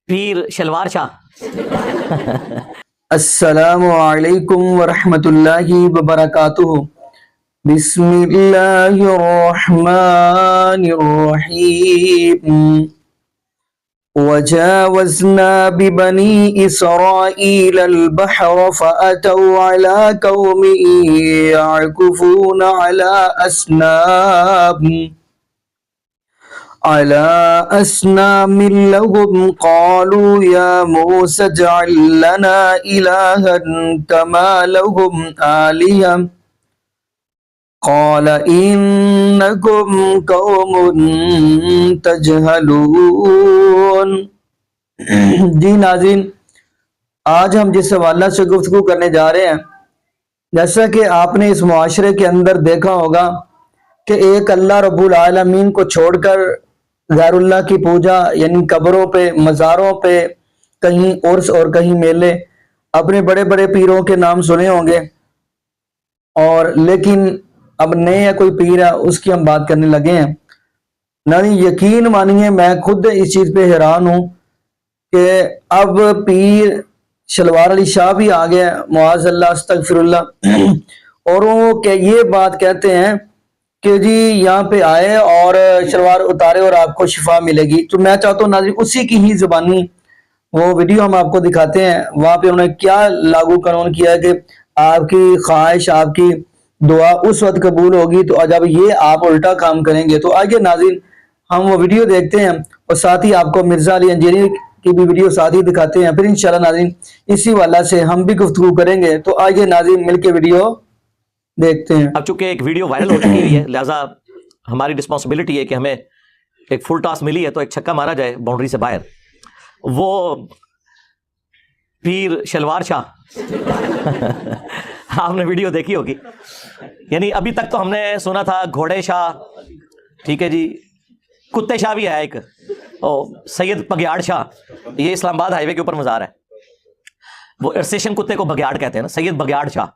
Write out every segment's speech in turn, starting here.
پیر شلوار شاہ۔ السلام علیکم ورحمۃ اللہ وبرکاتہ۔ بسم اللہ الرحمن الرحیم۔ وجاوزنا ببنی اسرائیل البحر فأتوا على قوم يعكفون على أصنام لهم قالوا يا موسى اجعل لنا إلها كما لهم آلهة قال إنكم قوم تجهلون۔ جی ناظرین، آج ہم جس حوالہ سے گفتگو کرنے جا رہے ہیں، جیسا کہ آپ نے اس معاشرے کے اندر دیکھا ہوگا کہ ایک اللہ رب العالمین کو چھوڑ کر غیر اللہ کی پوجا، یعنی قبروں پہ، مزاروں پہ، کہیں عرس اور کہیں میلے، اپنے بڑے بڑے پیروں کے نام سنے ہوں گے، اور لیکن اب نیا کوئی پیر ہے اس کی ہم بات کرنے لگے ہیں۔ نہیں، یقین مانیے میں خود اس چیز پہ حیران ہوں کہ اب پیر شلوار علی شاہ بھی آ گیا، معاذ اللہ، استغفر اللہ، اور وہ کہ یہ بات کہتے ہیں کہ جی یہاں پہ آئے اور شلوار اتارے اور آپ کو شفا ملے گی۔ تو میں چاہتا ہوں ناظرین اسی کی ہی زبانی وہ ویڈیو ہم آپ کو دکھاتے ہیں، وہاں پہ انہوں نے کیا لاگو قانون کیا ہے کہ آپ کی خواہش، آپ کی دعا اس وقت قبول ہوگی تو جب یہ آپ الٹا کام کریں گے۔ تو آئیے ناظرین ہم وہ ویڈیو دیکھتے ہیں اور ساتھ ہی آپ کو مرزا علی انجیری کی بھی ویڈیو ساتھ ہی دکھاتے ہیں، پھر انشاءاللہ ناظرین اسی والا سے ہم بھی گفتگو کریں گے۔ تو آئیے ناظرین مل کے ویڈیو دیکھتے ہیں۔ اب چونکہ ایک ویڈیو وائرل ہو چکی ہوئی ہے، لہٰذا ہماری رسپانسبلٹی ہے کہ ہمیں ایک فل ٹاس ملی ہے تو ایک چھکا مارا جائے باؤنڈری سے باہر۔ وہ پیر شلوار شاہ آپ نے ویڈیو دیکھی ہوگی، یعنی ابھی تک تو ہم نے سنا تھا گھوڑے شاہ، ٹھیک ہے جی، کتے شاہ بھی ہے ایک، سید بگیاڑ شاہ، یہ اسلام آباد ہائی وے کے اوپر مزار ہے، وہ ارسیشن کتے کو بگیاڑ کہتے ہیں نا، سید بگیاڑ شاہ۔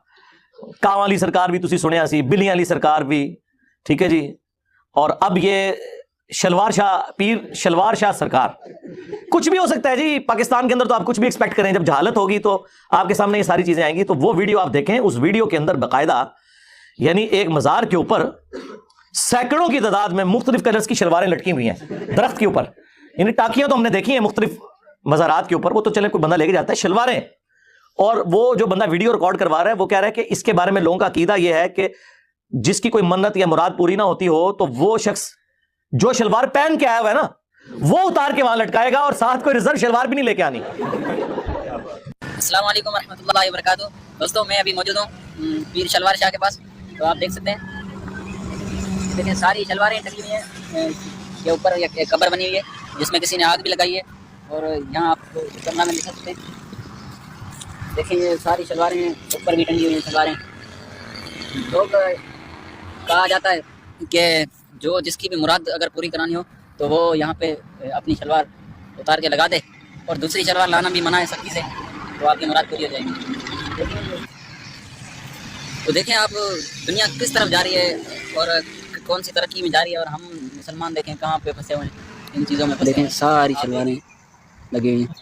کاں والی سرکار بھی تسی سنیا سی، بلیاں والی سرکار بھی، ٹھیک ہے جی، اور اب یہ شلوار شاہ، پیر شلوار شاہ سرکار۔ کچھ بھی ہو سکتا ہے جی، پاکستان کے اندر تو آپ کچھ بھی ایکسپیکٹ کریں، جب جہالت ہوگی تو آپ کے سامنے یہ ساری چیزیں آئیں گی۔ تو وہ ویڈیو آپ دیکھیں، اس ویڈیو کے اندر باقاعدہ یعنی ایک مزار کے اوپر سینکڑوں کی تعداد میں مختلف کلرز کی شلواریں لٹکی ہوئی ہیں درخت کے اوپر، یعنی ٹاکیاں تو ہم نے دیکھی ہیں مختلف مزارات کے اوپر، وہ تو چلے کوئی بندہ لے کے جاتا ہے، شلواریں۔ اور وہ جو بندہ ویڈیو ریکارڈ کروا رہا ہے وہ کہہ رہا ہے کہ اس کے بارے میں لوگوں کا عقیدہ یہ ہے کہ جس کی کوئی منت یا مراد پوری نہ ہوتی ہو تو وہ شخص جو شلوار پہن کے آیا ہوا ہے نا وہ اتار کے وہاں لٹکائے گا، اور ساتھ کوئی ریزرو شلوار بھی نہیں لے کے آنی۔ السلام علیکم ورحمۃ اللہ وبرکاتہ۔ دوستوں میں ابھی موجود ہوں پیر شلوار شاہ کے پاس، تو آپ دیکھ سکتے ہیں، دیکھیں ساری شلواریں ٹنگی ہوئی ہیں، یہ اوپر ایک قبر بنی ہوئی ہے جس میں کسی نے آگ بھی لگائی ہے، اور یہاں آپ کمرہ میں دیکھ سکتے ہیں، دیکھیں یہ ساری شلواریں اوپر بھی ٹنگی ہوئی ہیں شلواریں۔ لوگ کہا جاتا ہے کہ جو جس کی بھی مراد اگر پوری کرانی ہو تو وہ یہاں پہ اپنی شلوار اتار کے لگا دے، اور دوسری شلوار لانا بھی منع ہے سختی سے، تو آپ کی مراد پوری ہو جائے گی۔ تو دیکھیں آپ دنیا کس طرف جا رہی ہے اور کون سی ترقی میں جا رہی ہے، اور ہم مسلمان دیکھیں کہاں پہ پھنسے ہوئے ہیں ان چیزوں میں۔ دیکھیں ساری شلواریں لگی ہوئی ہیں،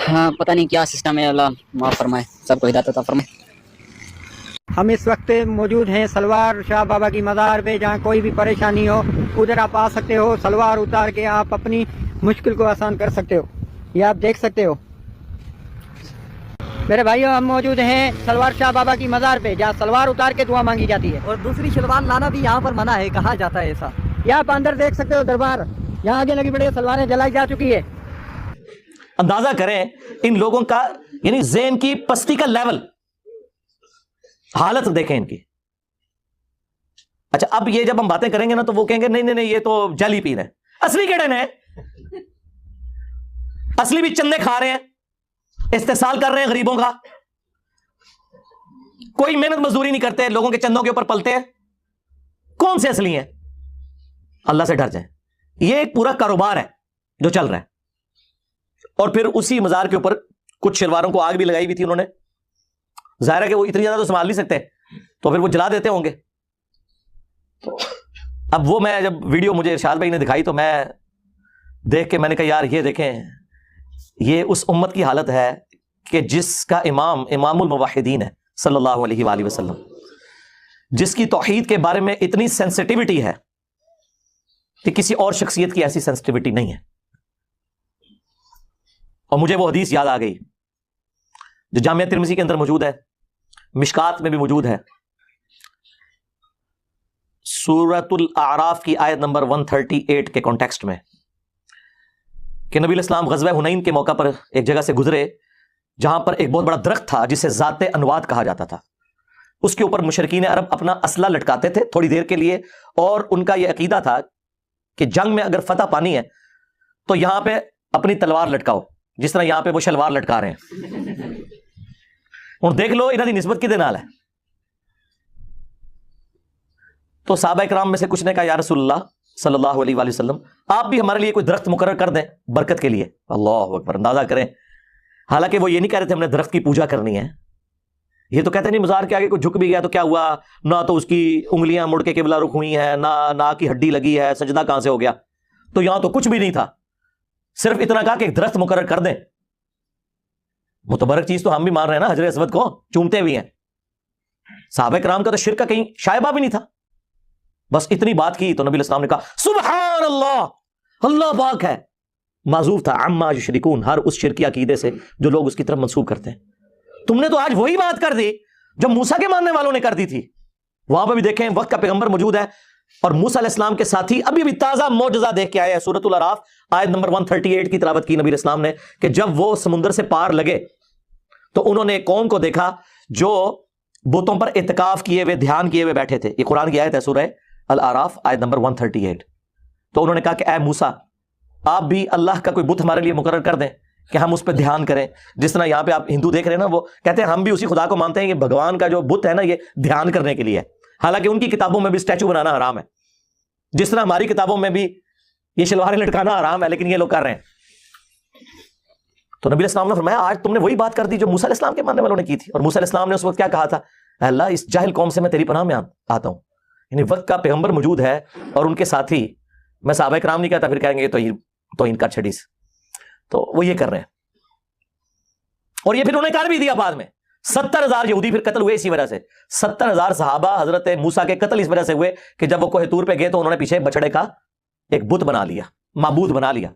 ہاں پتہ نہیں کیا سسٹم ہے، اللہ معاف فرمائے، سب کو ہدایت عطا فرمائے۔ ہم اس وقت موجود ہیں سلوار شاہ بابا کی مزار پہ، جہاں کوئی بھی پریشانی ہو ادھر آپ آ سکتے ہو، سلوار اتار کے آپ اپنی مشکل کو آسان کر سکتے ہو، یہ آپ دیکھ سکتے ہو۔ میرے بھائیو ہم موجود ہیں سلوار شاہ بابا کی مزار پہ، جہاں سلوار اتار کے دعا مانگی جاتی ہے، اور دوسری شلوار لانا بھی یہاں پر منع ہے، کہا جاتا ہے ایسا۔ یہ آپ اندر دیکھ سکتے ہو دربار، یہاں آگے لگی پڑی سلواریں جلائی جا چکی ہے۔ اندازہ کریں ان لوگوں کا، یعنی ذہن کی پستی کا لیول، حالت دیکھیں ان کی۔ اچھا اب یہ جب ہم باتیں کریں گے نا تو وہ کہیں گے نہیں نہیں نہیں یہ تو جعلی پیر ہے، اصلی کیڑے نے، اصلی بھی چندے کھا رہے ہیں، استحصال کر رہے ہیں غریبوں کا، کوئی محنت مزدوری نہیں کرتے، لوگوں کے چندوں کے اوپر پلتے ہیں، کون سے اصلی ہیں؟ اللہ سے ڈر جائیں، یہ ایک پورا کاروبار ہے جو چل رہا ہے۔ اور پھر اسی مزار کے اوپر کچھ شلواروں کو آگ بھی لگائی ہوئی تھی انہوں نے، ظاہر ہے کہ وہ اتنی زیادہ تو سنبھال نہیں سکتے تو پھر وہ جلا دیتے ہوں گے۔ اب وہ میں جب ویڈیو مجھے ارشاد بھائی نے دکھائی تو میں دیکھ کے میں نے کہا یار یہ دیکھیں یہ اس امت کی حالت ہے کہ جس کا امام الموحدین ہے صلی اللہ علیہ وآلہ وسلم، جس کی توحید کے بارے میں اتنی سینسٹیوٹی ہے کہ کسی اور شخصیت کی ایسی سینسٹیوٹی نہیں ہے. اور مجھے وہ حدیث یاد آ گئی جو جامعہ ترمذی کے اندر موجود ہے، مشکات میں بھی موجود ہے، سورۃ الاعراف کی آیت نمبر 138 کے کانٹیکسٹ میں، کہ نبی علیہ السلام غزوہ حنین کے موقع پر ایک جگہ سے گزرے جہاں پر ایک بہت بڑا درخت تھا جسے ذات انواد کہا جاتا تھا. اس کے اوپر مشرکین عرب اپنا اسلحہ لٹکاتے تھے تھوڑی دیر کے لیے، اور ان کا یہ عقیدہ تھا کہ جنگ میں اگر فتح پانی ہے تو یہاں پہ اپنی تلوار لٹکاؤ، جس طرح یہاں پہ وہ شلوار لٹکا رہے ہیں. اور دیکھ لو انہاں دی نسبت کدے نال ہے. تو صحابہ کرام میں سے کچھ نے کہا یا رسول اللہ صلی اللہ علیہ وآلہ وسلم، آپ بھی ہمارے لیے کوئی درخت مقرر کر دیں برکت کے لیے. اللہ اکبر، اندازہ کریں. حالانکہ وہ یہ نہیں کہہ رہے تھے ہم نے درخت کی پوجا کرنی ہے، یہ تو کہتے نہیں مزار کے آگے کوئی جھک بھی گیا تو کیا ہوا، نہ تو اس کی انگلیاں مڑ کے قبلہ رخ ہوئی ہیں، نہ ناک کی ہڈی لگی ہے، سجدہ کہاں سے ہو گیا. تو یہاں تو کچھ بھی نہیں تھا، صرف اتنا کہا کہ ایک درخت مقرر کر دیں. متبرک چیز تو ہم بھی مان رہے ہیں نا، حجر اسود کو چومتے بھی ہیں. صحابہ کرام کا تو شرک کا کہیں شائبہ بھی نہیں تھا. بس اتنی بات کی تو نبی علیہ السلام نے کہا سبحان اللہ، اللہ پاک ہے. معذوف تھا عما یشرکون، ہر اس شرکی عقیدے سے جو لوگ اس کی طرف منسوب کرتے ہیں. تم نے تو آج وہی بات کر دی جو موسیٰ کے ماننے والوں نے کر دی تھی. وہاں پہ بھی دیکھیں وقت کا پیغمبر موجود ہے، اور موسیٰ علیہ السلام کے ساتھی ابھی تازہ معجزہ دیکھ کے آئے ہیں. سورۃ الاعراف آیت نمبر 138 کی تلاوت کی نبی علیہ السلام نے کہ جب وہ سمندر سے پار لگے تو انہوں نے ایک قوم کو دیکھا جو بتوں پر اعتکاف کیے ہوئے، دھیان کیے ہوئے بیٹھے تھے. یہ قرآن کی آیت ہے، سورہ الاعراف آیت نمبر 138. تو انہوں نے کہا کہ اے موسیٰ، آپ بھی اللہ کا کوئی بت ہمارے لیے مقرر کر دیں کہ ہم اس پہ دھیان کریں. جس طرح یہاں پہ آپ ہندو دیکھ رہے ہیں نا، وہ کہتے ہیں ہم بھی اسی خدا کو مانتے ہیں کہ بھگوان کا جو بت ہے نا یہ دھیان کرنے کے لیے ہے. حالانکہ ان کی کتابوں میں بھی اسٹیچو بنانا حرام ہے، جس طرح ہماری کتابوں میں بھی یہ شلواریں لٹکانا حرام ہے، لیکن یہ لوگ کر رہے ہیں. تو نبی علیہ السلام نے فرمایا آج تم نے وہی بات کر دی جو موسیٰ علیہ السلام کے ماننے والوں نے کی تھی. اور موسیٰ علیہ السلام نے اس وقت کیا کہا تھا، اے اللہ اس جاہل قوم سے میں تیری پناہ میں آتا ہوں. یعنی وقت کا پیغمبر موجود ہے اور ان کے ساتھی، میں صحابہ کرام نہیں کہتا، پھر کہیں گے تو ان کا چھڑیس، تو وہ یہ کر رہے ہیں. اور یہ پھر انہوں نے کر بھی دیا بعد میں. 70,000 یہودی پھر قتل ہوئے اسی وجہ سے. 70,000 صحابہ حضرت موسیٰ کے قتل اس وجہ سے ہوئے کہ جب وہ کوہ طور پہ گئے تو انہوں نے پیچھے بچڑے کا ایک بت بنا لیا، معبود بنا لیا،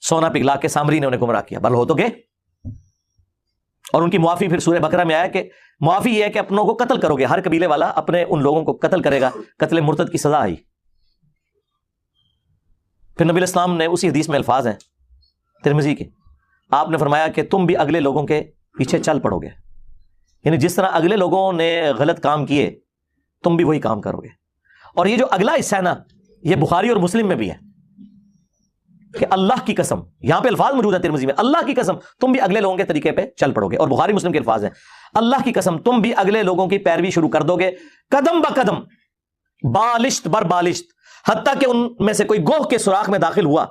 سونا پگھلا کے سامری نے انہیں گمراہ کیا. بل ہو تو گئے. اور ان کی معافی پھر سورہ بقرہ میں آیا کہ معافی یہ ہے کہ اپنوں کو قتل کرو گے، ہر قبیلے والا اپنے ان لوگوں کو قتل کرے گا. قتل مرتد کی سزا آئی. پھر نبی علیہ السلام نے اسی حدیث میں الفاظ ہیں ترمذی کے، آپ نے فرمایا کہ تم بھی اگلے لوگوں کے پیچھے چل پڑو گے. یعنی جس طرح اگلے لوگوں نے غلط کام کیے تم بھی وہی کام کرو گے. اور یہ جو اگلا حصہ ہے نا، یہ بخاری اور مسلم میں بھی ہے کہ اللہ کی قسم، یہاں پہ الفاظ موجود ہے ترمذی میں، اللہ کی قسم تم بھی اگلے لوگوں کے طریقے پہ چل پڑو گے. اور بخاری مسلم کے الفاظ ہیں اللہ کی قسم تم بھی اگلے لوگوں کی پیروی شروع کر دو گے، قدم با قدم، بالشت بر بالشت، حتیٰ کہ ان میں سے کوئی گوہ کے سوراخ میں داخل ہوا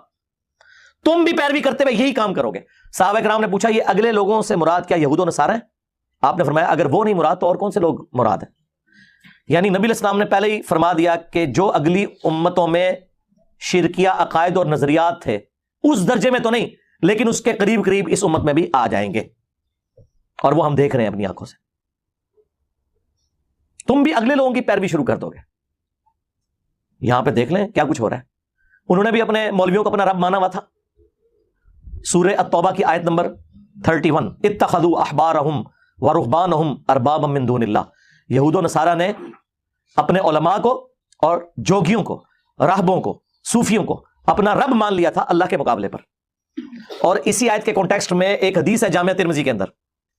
تم بھی پیروی کرتے ہوئے یہی کام کرو گے. صحابہ کرام نے پوچھا یہ اگلے لوگوں سے مراد کیا یہود و نصارہ ہیں؟ آپ نے فرمایا اگر وہ نہیں مراد تو اور کون سے لوگ مراد ہیں؟ یعنی نبی علیہ السلام نے پہلے ہی فرما دیا کہ جو اگلی امتوں میں شرکیہ عقائد اور نظریات تھے اس درجے میں تو نہیں، لیکن اس کے قریب قریب اس امت میں بھی آ جائیں گے، اور وہ ہم دیکھ رہے ہیں اپنی آنکھوں سے. تم بھی اگلے لوگوں کی پیروی شروع کر دو گے. یہاں پہ دیکھ لیں کیا کچھ ہو رہا ہے. انہوں نے بھی اپنے مولویوں کو اپنا رب مانا ہوا تھا. سورہ التوبہ کی آیت نمبر 31، اتخذوا احبارہم ورہبانہم اربابا من دون اللہ. یہود و نصارہ نے اپنے علماء کو اور جوگیوں کو، راہبوں کو، صوفیوں کو اپنا رب مان لیا تھا اللہ کے مقابلے پر. اور اسی آیت کے کانٹیکسٹ میں ایک حدیث ہے جامعہ ترمذی کے اندر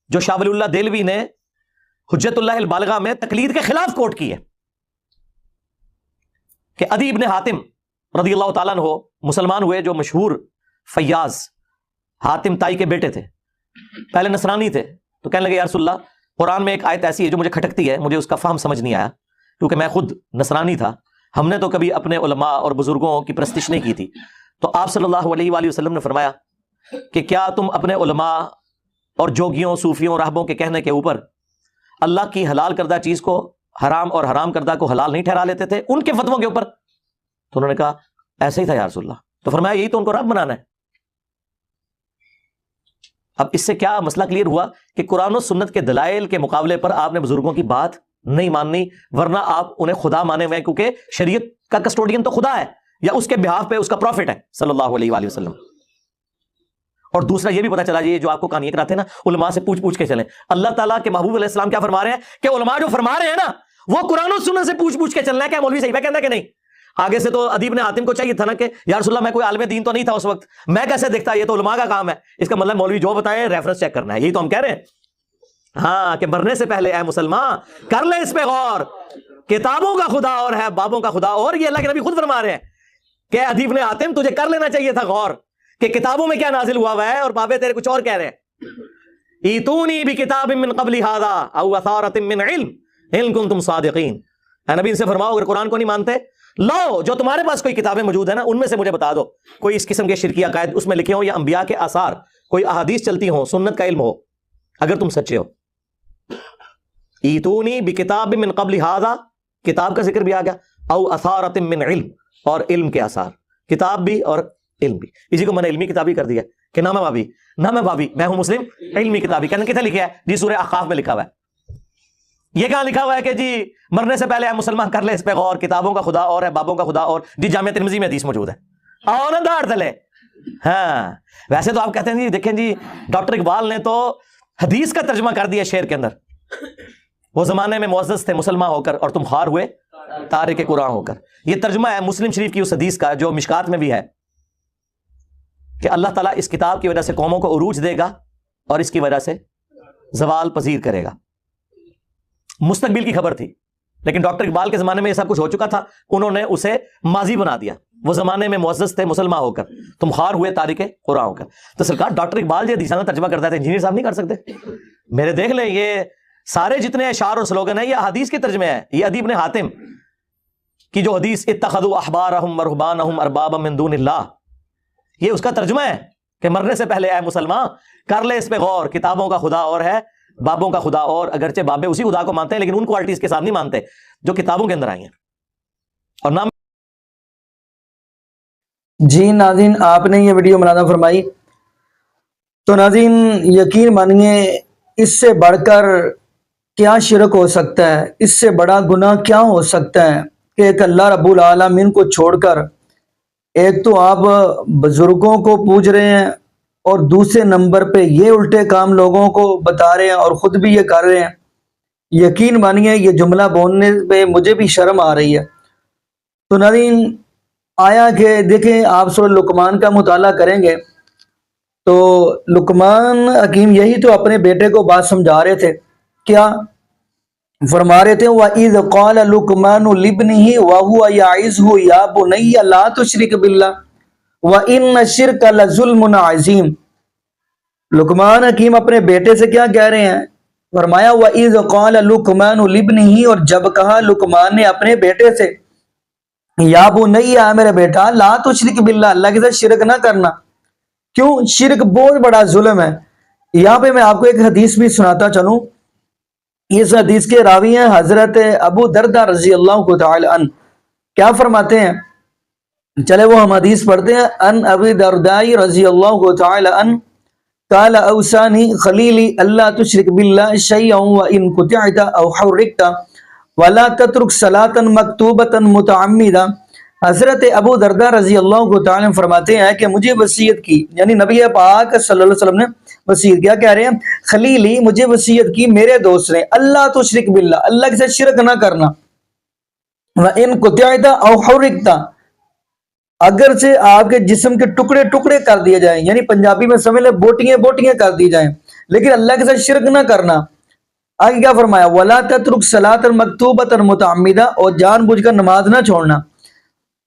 جو شاہ ولی اللہ دہلوی نے حجت اللہ البالغہ میں تقلید کے خلاف کوٹ کی ہے کہ عدی ابن حاتم رضی اللہ تعالیٰ عنہ مسلمان ہوئے، جو مشہور فیاض حاتم تائی کے بیٹے تھے. پہلے نصرانی تھے تو کہنے لگے یا رسول اللہ قرآن میں ایک آیت ایسی ہے جو مجھے کھٹکتی ہے، مجھے اس کا فہم سمجھ نہیں آیا کیونکہ میں خود نصرانی تھا، ہم نے تو کبھی اپنے علماء اور بزرگوں کی پرستش نہیں کی تھی. تو آپ صلی اللہ علیہ وآلہ وسلم نے فرمایا کہ کیا تم اپنے علماء اور جوگیوں، صوفیوں، راہبوں کے کہنے کے اوپر اللہ کی حلال کردہ چیز کو حرام اور حرام کردہ کو حلال نہیں ٹھہرا لیتے تھے ان کے فتووں کے اوپر؟ تو انہوں نے کہا ایسے ہی تھا یا رسول اللہ. تو فرمایا یہی تو ان کو رب بنانا ہے. اب اس سے کیا مسئلہ کلیئر ہوا کہ قرآن و سنت کے دلائل کے مقابلے پر آپ نے بزرگوں کی بات نہیں ماننی، ورنہ آپ انہیں خدا مانے ہوئے ہیں، کیونکہ شریعت کا کسٹوڈین تو خدا ہے، یا اس کے بہاف پہ اس کا پروفٹ ہے صلی اللہ علیہ وآلہ وسلم۔ اور دوسرا یہ بھی پتا چلا، یہ جو آپ کو کہانی کراتے ہیں نا، علماء سے پوچھ کے چلیں۔ اللہ تعالیٰ کے محبوب علیہ السلام کیا فرما رہے ہیں کہ علماء جو فرما رہے ہیں نا، وہ قرآن و سنت سے پوچھ کے چلنا ہے۔ کیا مولوی صحیح ہے کہنا ہے کہ نہیں؟ آگے سے تو ادیب نے حاتم کو چاہیے تھا نا کہ یا رسول اللہ میں کوئی عالم دین تو نہیں تھا اس وقت، میں کیسے دیکھتا، یہ تو علماء کا کام ہے۔ اس کا مطلب مولوی جو بتائے ریفرنس چیک کرنا ہے، یہی تو ہم کہہ رہے ہیں۔ ہاں، کہ مرنے سے پہلے اے مسلمان کر لے اس پہ غور، کتابوں کا خدا اور ہے، بابوں کا خدا اور۔ یہ اللہ کے نبی خود فرما رہے ہیں کہ ادیب نے حاتم تجھے کر لینا چاہیے تھا غور کہ کتابوں میں کیا نازل ہوا ہے، اور بابے تیرے کچھ اور کہہ رہے ہیں۔ ایتونی بکتاب من قبل ھذا او اثارۃ من علم ان کنتم صادقین۔ اے نبی ان سے فرماؤ اگر قرآن کو نہیں مانتے، لو جو تمہارے پاس کوئی کتابیں موجود ہیں نا، ان میں سے مجھے بتا دو کوئی اس قسم کے شرکی عقائد اس میں لکھے ہوں، یا انبیاء کے آثار، کوئی احادیث چلتی ہوں، سنت کا علم ہو، اگر تم سچے ہو۔ ایتونی بکتاب من قبل ھذا، کتاب کا ذکر بھی آ گیا، او اثارۃ من علم، اور علم کے آثار، کتاب بھی اور علم بھی۔ اسی کو میں نے علمی کتابی کر دیا کہ نہ میں بابی میں ہوں مسلم علمی کتابی۔ کہنے کتنے لکھا ہے جی؟ سورہ احقاف میں لکھا ہوا ہے۔ یہ کہاں لکھا ہوا ہے کہ جی مرنے سے پہلے اے مسلمان کر لے اس پہ غور، کتابوں کا خدا اور ہے، بابوں کا خدا اور؟ جی جامعہ ترمذی میں حدیث موجود ہے، آؤ نا داڑھ تلے۔ ہاں ویسے تو آپ کہتے ہیں جی دیکھیں جی ڈاکٹر اقبال نے تو حدیث کا ترجمہ کر دیا شعر کے اندر، وہ زمانے میں معزز تھے مسلمان ہو کر اور تم خوار ہوئے تارک قرآن ہو کر۔ یہ ترجمہ ہے مسلم شریف کی اس حدیث کا جو مشکات میں بھی ہے کہ اللہ تعالیٰ اس کتاب کی وجہ سے قوموں کو عروج دے گا اور اس کی وجہ سے زوال پذیر کرے گا۔ مستقبل کی خبر تھی، لیکن ڈاکٹر اقبال کے زمانے میں یہ سب کچھ ہو چکا تھا، انہوں نے اسے ماضی بنا دیا۔ وہ زمانے میں معزز تھے مسلمان ہو کر تم خوار ہوئے تارک قرآن ہو کر۔ تو سرکار ڈاکٹر اقبال یہ حدیث ترجمہ کرتا ہے، انجینئر صاحب نہیں کر سکتے؟ میرے دیکھ لیں یہ سارے جتنے اشعار اور سلوگن ہیں یہ حدیث کے ترجمے ہیں۔ یہ ادیب نے حاتم کی جو حدیث اتخذوا احبارہم ورہبانہم اربابا من دون اللہ، یہ اس کا ترجمہ ہے کہ مرنے سے پہلے اے مسلمان کر لے اس پہ غور، کتابوں کا خدا اور ہے، بابوں کا خدا اور۔ اگرچہ بابے اسی خدا کو مانتے ہیں لیکن ان کوالٹیز کے ساتھ نہیں مانتے جو کتابوں کے اندر آئی ہیں۔ اور نام جی ناظرین، آپ نے یہ ویڈیو بنانا فرمائی تو ناظرین یقین مانیے اس سے بڑھ کر کیا شرک ہو سکتا ہے، اس سے بڑا گناہ کیا ہو سکتا ہے کہ ایک اللہ رب العالمین کو چھوڑ کر ایک تو آپ بزرگوں کو پوج رہے ہیں، اور دوسرے نمبر پہ یہ الٹے کام لوگوں کو بتا رہے ہیں اور خود بھی یہ کر رہے ہیں۔ یقین مانیے یہ جملہ بولنے پہ مجھے بھی شرم آ رہی ہے۔ تو ناظرین آیا کہ دیکھیں آپ سورہ لقمان کا مطالعہ کریں گے تو لقمان حکیم یہی تو اپنے بیٹے کو بات سمجھا رہے تھے۔ کیا فرما رہے تھے؟ وَإِذْ قَالَ لُقْمَانُ لِابْنِهِ وَهُوَ يَعِظُهُ يَا بُنَيَّ لَا تُشْرِكْ بِاللَّهِ وَإِنَّ الشِّرْكَ لَظُلْمٌ عَظِيمٌ۔ لقمان حکیم اپنے بیٹے سے کیا کہہ رہے ہیں؟ فرمایا وَإِذْ قَالَ لُقْمَانُ لِابْنِهِ، اور جب کہا لقمان نے اپنے بیٹے سے، یا بنیا میرے بیٹا، لا تشرک باللہ، اللہ کے ساتھ شرک نہ کرنا۔ کیوں؟ شرک بہت بڑا ظلم ہے۔ یہاں پہ میں آپ کو ایک حدیث بھی سناتا چلوں۔ اس حدیث کے راوی ہیں حضرت ابو دردہ رضی اللہ تعالی عنہ۔ کیا فرماتے ہیں؟ چلے وہ ہم حدیث پڑھتے ہیں۔ ان ابی دردہ رضی اللہ تعالی عنہ قال اوصانی خلیلی اللہ تشرک باللہ شیئا وان قطعت او حرکت ولا تترک صلاۃ مکتوبۃ متعمدہ۔ حضرت ابو دردہ رضی اللہ تعالی عنہ فرماتے ہیں کہ مجھے وصیت کی، یعنی نبی پاک صلی اللہ علیہ وسلم نے وصیت کیا، کہہ رہے ہیں خلیلی مجھے وصیت کی میرے دوست نے، اللہ تشرک باللہ، اللہ کے ساتھ شرک نہ کرنا، وَإِن قُطِعْتَ أَوْ حُرِّقْتَ، اگر سے آپ کے جسم کے ٹکڑے ٹکڑے کر دیے جائیں، یعنی پنجابی میں سمجھ لیں بوٹیاں بوٹیاں کر دی جائیں، لیکن اللہ کے ساتھ شرک نہ کرنا۔ آگے کیا فرمایا؟ وَلَا تَتْرُكْ صَلَاةً مَكْتُوبَةً مُتَعَمِّدًا، اور جان بوجھ کر نماز نہ چھوڑنا۔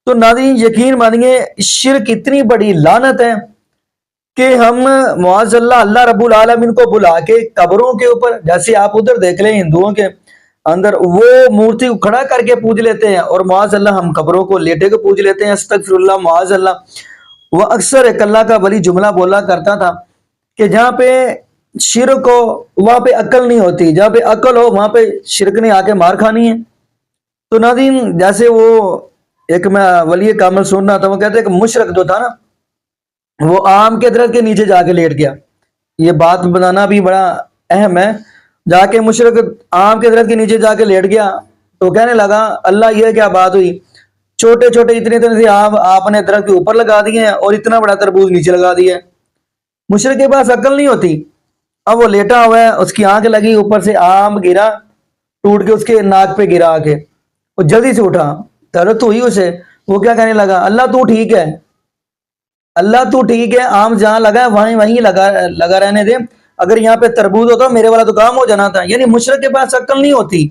تو ناظرین یقین مانیے شرک اتنی بڑی لعنت ہے کہ ہم معاذ اللہ رب العالمین کو بلا کے قبروں کے اوپر، جیسے آپ ادھر دیکھ لیں ہندوؤں کے اندر وہ مورتی کو کھڑا کر کے پوج لیتے ہیں، اور معاذ اللہ ہم قبروں کو لیٹے کے پوج لیتے ہیں، استغفر اللہ معاذ اللہ۔ وہ اکثر ایک اللہ کا ولی جملہ بولا کرتا تھا کہ جہاں پہ شرک ہو وہاں پہ عقل نہیں ہوتی، جہاں پہ عقل ہو وہاں پہ شرک نے آ کے مار کھانی ہے۔ تو ناظرین جیسے وہ ایک میں ولی کامل سن رہا تھا، وہ کہتے ہیں کہ مشرک جو تھا نا وہ آم کے درخت کے نیچے جا کے لیٹ گیا، یہ بات بتانا بھی بڑا اہم ہے. جا کے مشرک آم کے درخت کے نیچے جا کے لیٹ گیا تو کہنے لگا اللہ یہ کیا بات ہوئی, چھوٹے چھوٹے اتنے سے آم آپ نے درخت کے اوپر لگا دیے ہیں اور اتنا بڑا تربوز نیچے لگا دیا ہے. مشرک کے پاس عقل نہیں ہوتی. اب وہ لیٹا ہوا ہے, اس کی آنکھ لگی, اوپر سے آم گرا, ٹوٹ کے اس کے ناک پہ گرا کے, وہ جلدی سے اٹھا, درد ہوئی اسے. وہ کیا کہنے لگا اللہ تو ٹھیک ہے, اللہ تو ٹھیک ہے, آم جہاں لگا ہے وہیں لگا رہنے دے, اگر یہاں پہ تربوز ہوتا میرے والا تو کام ہو جانا تھا. یعنی مشرک کے پاس عقل نہیں ہوتی.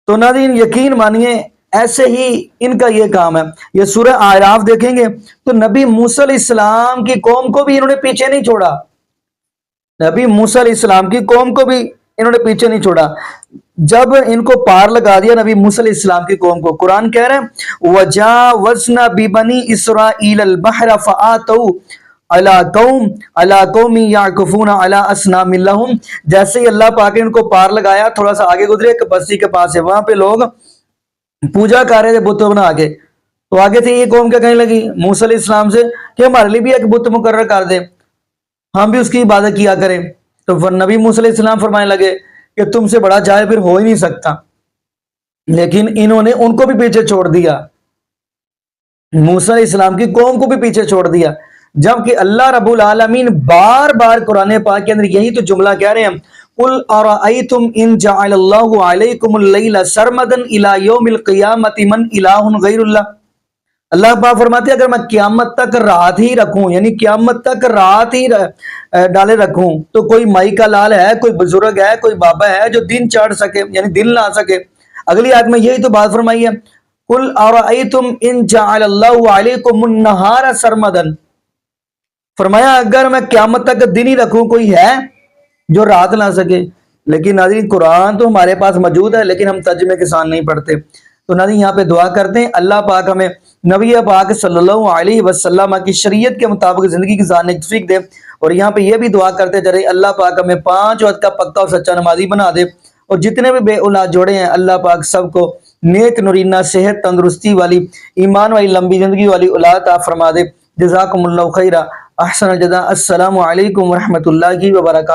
تو ناظرین یقین مانیے ایسے ہی ان کا یہ کام ہے. یہ سورہ اعراف دیکھیں گے تو نبی موسیٰ علیہ السلام کی قوم کو بھی انہوں نے پیچھے نہیں چھوڑا. نبی موسیٰ علیہ السلام کی قوم کو بھی انہوں نے پیچھے نہیں چھوڑا. جب ان کو پار لگا دیا نبی موسیٰ علیہ السلام کی قوم کو, قرآن کہہ رہے ہیں وَجَاوَزْنَا بِبَنِي إِسْرَائِيلَ الْبَحْرَ فَآتَوْا عَلَىٰ قَوْمٍ يَعْكُفُونَ عَلَىٰ أَصْنَامٍ لَهُمْ. جیسے ہی اللہ پاک نے ان کو پار لگایا, تھوڑا سا آگے گزرے ایک بستی کے پاس ہے, وہاں پہ لوگ پوجا کر رہے تھے بت بنا کے. تو آگے تھے یہ قوم کیا کہنے لگی موسیٰ علیہ السلام سے کہ ہمارے لیے بھی ایک بت مقرر کر دے, ہم بھی اس کی عبادت کیا کریں. تو نبی موسیٰ علیہ السلام فرمانے لگے کہ تم سے بڑا جائے پھر ہو ہی نہیں سکتا. لیکن انہوں نے ان کو بھی پیچھے چھوڑ دیا, موسیٰ علیہ السلام کی قوم کو بھی پیچھے چھوڑ دیا. جبکہ اللہ رب العالمین بار بار قرآن پاک کے اندر یہی تو جملہ کہہ رہے ہیں قُلْ أَرَأَيْتُمْ إِنْ جَعَلَ اللَّهُ عَلَيْكُمُ اللَّيْلَ سَرْمَدًا إِلَى يَوْمِ الْقِيَامَةِ مَنْ إِلَٰهٌ غَيْرُ اللَّهِ. اللہ پاک فرماتے ہیں اگر میں قیامت تک رات ہی رکھوں, یعنی قیامت تک رات ہی ڈالے رکھوں, تو کوئی مائی کا لال ہے, کوئی بزرگ ہے, کوئی بابا ہے جو دن چڑھ سکے, یعنی دن لا سکے. اگلی آیت میں یہی تو بات فرمائی ہے قُلْ أَرَأَيْتُمْ إِنْ جَعَلَ اللَّهُ عَلَيْكُمُ النَّهَارَ سَرْمَدًا. فرمایا اگر میں قیامت تک دن ہی رکھوں کوئی ہے جو رات لا سکے. لیکن ناظرین قرآن تو ہمارے پاس موجود ہے لیکن ہم ترجمے کے ساتھ نہیں پڑھتے. تو ناظرین یہاں پہ دعا کرتے ہیں اللہ پاک ہمیں نبی پاک صلی اللہ علیہ وسلم کی شریعت کے مطابق زندگی گزارنے کی توفیق دے. اور یہاں پہ یہ بھی دعا کرتے جرے اللہ پاک ہمیں 5 وقت کا پکا اور سچا نمازی بنا دے. اور جتنے بھی بے اولاد جوڑے ہیں اللہ پاک سب کو نیک نورینہ صحت تندرستی والی ایمان والی لمبی زندگی والی اولاد عطا فرما دے. جزاکم اللہ خیرہ. احسن الجزاء. السلام علیکم ورحمۃ اللہ وبرکاتہ.